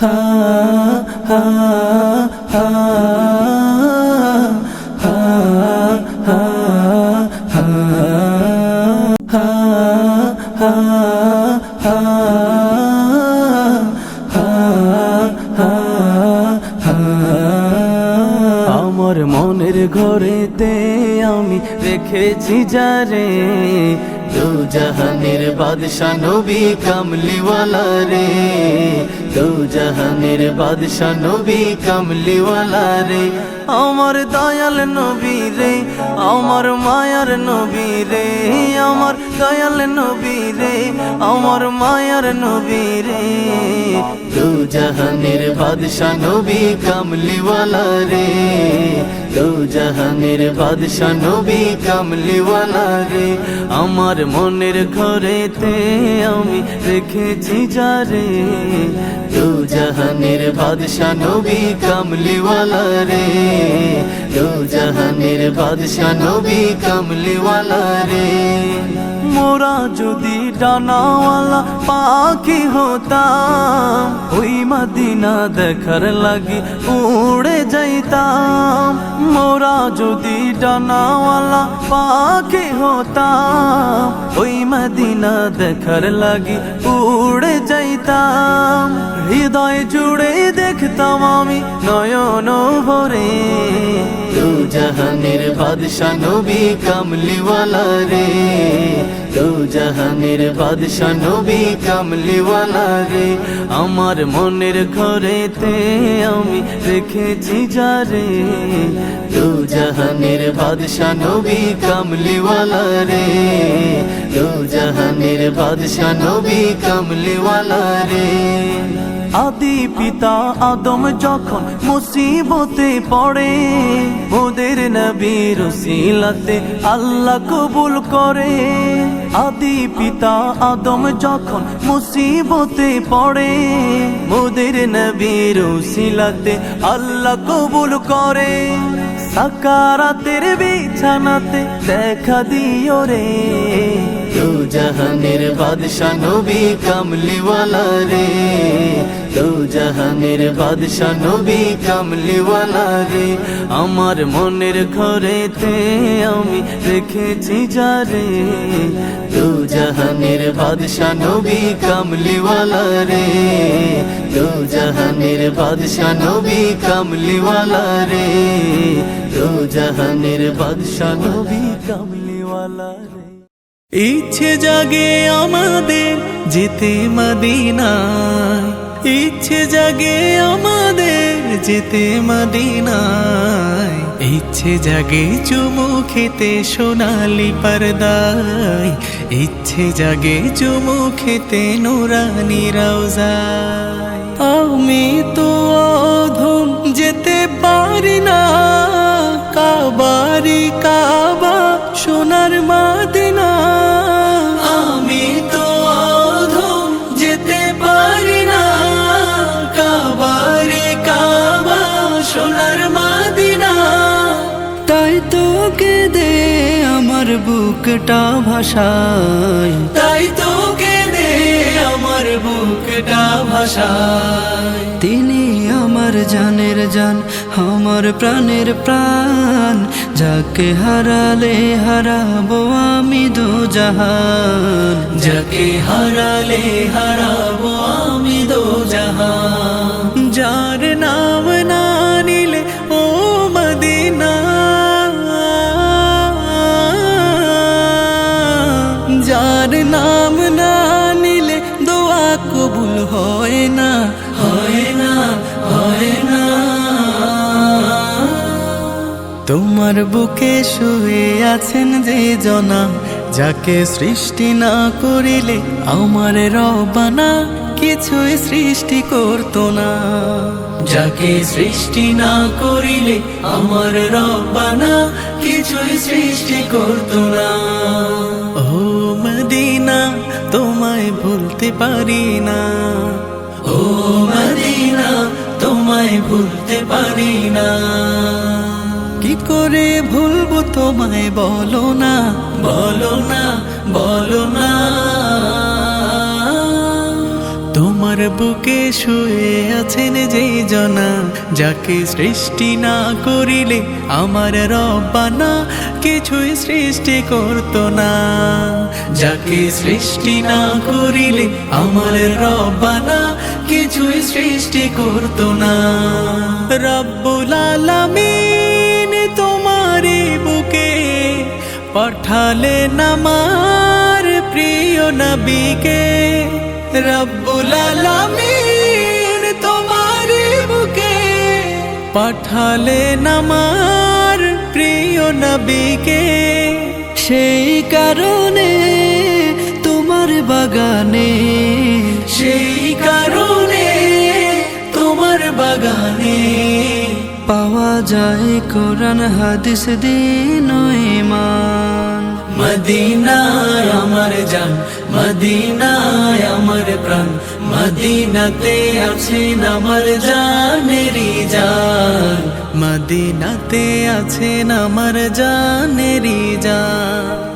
হা হা হা হা হা হা হা হা হা হা। আমার মনের ঘরেতে আমি রেখেছি যারে, দু জাহানের বাদশা নবী কামলিওয়ালা রে, দু জাহানের বাদশা নবী কামলিওয়ালা রে। আমার দয়াল নবী রে, আমার মায়ার নবী রে, আমার দয়াল নবী রে, আমার মায়ার নবী রে, দু জাহানের বাদশা নবী কামলিওয়ালা রে, দু জাহানের বাদশা নবী কামলিওয়ালা রে। আমার মনের ঘরেতে আমি রেখেছি যারে, দু জাহানের বাদশা নবী কামলিওয়ালা রে, দু জাহানের বাদশা নবী কামলিওয়ালা রে। মোরা যদি ডানাওয়ালা পাখি হতাম, ওই মদিনা দেখার লাগি উড়ে যাইতাম। মোরা যদি ডানাওয়ালা পাখি হতাম, ওই মদিনা দেখার লাগি উড়ে যাইতাম। হৃদয় জুড়ে দেখতাম আমি নয়ন ভরে, দু জাহানের বাদশা নবী কামলিওয়ালা রে, দু জাহানের বাদশা নবী কামলিওয়ালা রে। আমার মনের ঘরেতে আমি রেখেছি যারে, দু জাহানের বাদশা নবী কামলিওয়ালা রে, দু জাহানের বাদশা নবী কামলিওয়ালা রে। আদি পিতা আদম যখন মুসিবতে পড়ে, ওদের নবীর উসিলাতে আল্লাহ কবুল করে। আদি পিতা আদম যখন মুসিবতে পড়ে, ওদের নবীর উসিলাতে আল্লাহ কবুল করে। সাকারাতের বিছানাতে দেখা দিও রে, দু জাহানের বাদশা নবী কামলিওয়ালা রে, দু জাহানের বাদশা নবী কামলিওয়ালা রে। আমার মনের ঘরেতে আমি রেখেছি যারে, দু জাহানের বাদশা নবী কামলিওয়ালা রে, দু জাহানের বাদশা নবী কামলিওয়ালা রে, দু জাহানের বাদশা নবী কামলিওয়ালা রে। ইচ্ছে জাগে আমাদের যেতে মদিনায়, ইচ্ছে জাগে আমাদের যেতে মদিনায়, ইচ্ছে জাগে চুমু খেতে সোনালি পর্দায়, ইচ্ছে জাগে চুমু খেতে নুরানি রওজায়। আমি তো অধম যেতে পারি না, কাবারি কাবা সোনার মদিনা। আমি তো অধম যেতে পারি না, কাবারি কাবা সোনার মদিনা। তাই তোকে দে আমার বুকটা ভাষায়, তাই তোকে দে আমার বুকটা ভাষায়। তিনি আমার জানের জান, আমার প্রাণের প্রাণ, যাকে হারালে হারাবো আমি দু জাহান, যাকে হারালে হারাবো আমি দু জাহান। যার নাম না নিলে ও মদিনা, যার নাম না নিলে দোয়া কবুল হয় না, হয় না, হয় না। তোমার বুকে শুয়ে আছেন যে জনা, যাকে সৃষ্টি না করিলে আমার রবানা কিছুই সৃষ্টি করতো না, যাকে সৃষ্টি না করিলে আমার রবানা কিছুই সৃষ্টি করতো না। ও মদিনা তোমায় ভুলতে পারি না, ও মদিনা তোমায় ভুলতে পারি না। কি করে ভুলবো তোমায় বলো না, বলো না, বলো না। তোমার তোমার বুকে শুয়ে আছেন যে জনা, যাকে সৃষ্টি না করিলে আমার রব্বানা কিছুই সৃষ্টি করতো না। যাকে সৃষ্টি না করিলে আমার রব্বানা কিছুই সৃষ্টি করতো না। রব্বুল আলামিন তোমারই বুকে পাঠালেন আমার প্রিয় নবীকে। রব্বুল আলামিন তোমারই বুকে পাঠালেন আমার প্রিয় নবীকে। সেই কারণে তোমার বাগানে, সেই কারণে তোমার বাগানে পাওয়া যায় কোরআন হাদিস দিন ও ঈমান। মদিনায় আমার জান, মদিনায় আমার প্রাণ, মদিনাতে আছেন আমার জানেরই জান, মদিনাতে আছেন আমার জানেরই জান।